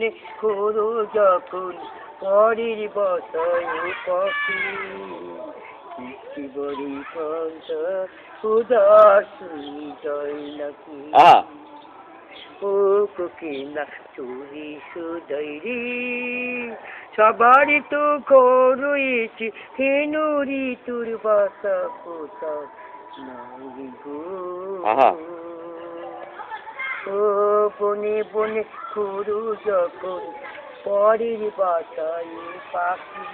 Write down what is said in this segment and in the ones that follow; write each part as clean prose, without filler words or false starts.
বনে করো যখন পরের বাসায় পাখি কি বড়ি কান্তা উদাস যায় নাকি ও কোকিলা চুরি সুদাইরি সবারই তো রয়েছে হেনুরি তোর বাসা কোথা নাই গো ও বনে বনে খুরু যখন পরের বাসায় পাখি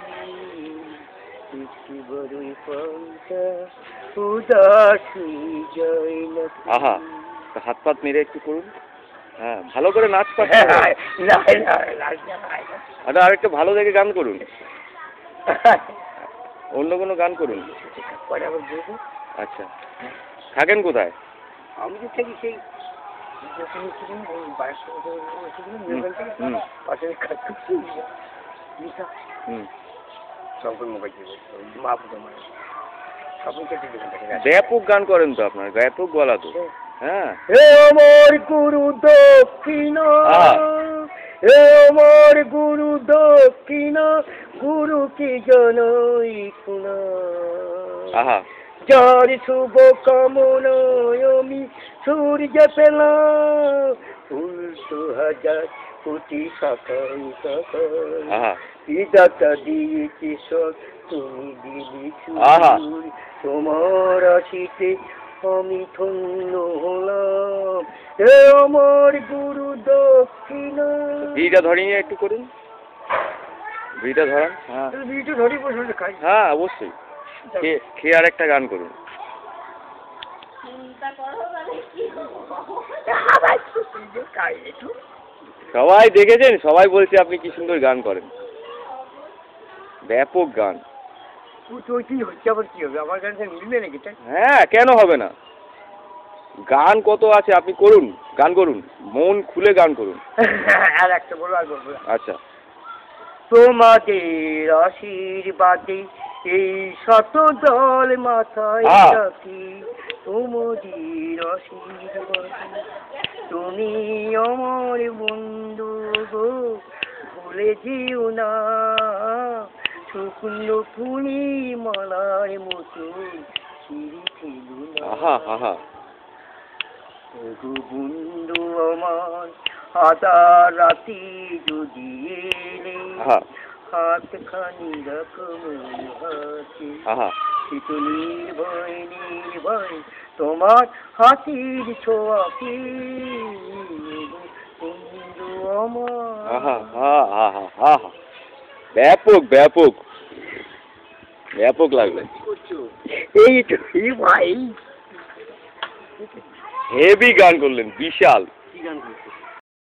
কি বড়ই কান্তা উদাস যায় নাকি হাত পাত মেরে একটু করুন। হ্যাঁ, ভালো করে নাচ পাচ্ছে। আর একটু ভালো দেখে গান করুন, অন্য কোনো গান করুন। আচ্ছা, থাকেন কোথায়? আমি তো থাকি সেই ব্যাপক গান করেন তো, আপনার ব্যাপক গলা তো। হ্যাঁ, হে আমার গুরু দক্ষিণ, হে আমার গুরু দক্ষিণ, গুরু কি জানাই শোনা। যার শুভ কামনায় আমি সূর্য পেলাম উল্টো হাজার কোটি শাখাই শাখাই বিধাতা দিয়েছি সব তুমি দিলি তোমার আশিতে আমি ধন্য হলাম। হে আমার গুরু দক্ষিণ। ভিড়টা ধরিয়ে একটু করুন, ভিড়টা ধরান। ভিড়টা ধরি বসে খাই। হ্যাঁ, অবশ্যই। খেয়ে আর একটা গান করুন। সবাই দেখেছেন, সবাই বলছে আপনি কি সুন্দর গান করেন, ব্যাপক গান। হ্যাঁ, কেন হবে না? গান কত আছে, আপনি করুন, গান করুন, মন খুলে গান করুন। আর একটা বলো, আর বলবো। আচ্ছা। তোমাদের আশীর্বাদে এই শত দল মাথায় রাখি, তোমাদের আশীর্বাদে তুমি আমার বন্ধু গো, ভুলে যেও না শুকনো পূর্ণিমালার মতো চিরি ছিল না। বন্ধু আমার আধার রাতি যদি এলে হাত খানি রকম হাতে শীত নির্ভয় নির্ভয় তোমার হাতির ছোঁয়া কি বন্ধু আমার। ব্যাপক ব্যাপক ব্যাপক লাগবে। এই তো ভাই হেভি গান করলেন, বিশাল। কি গান করছে?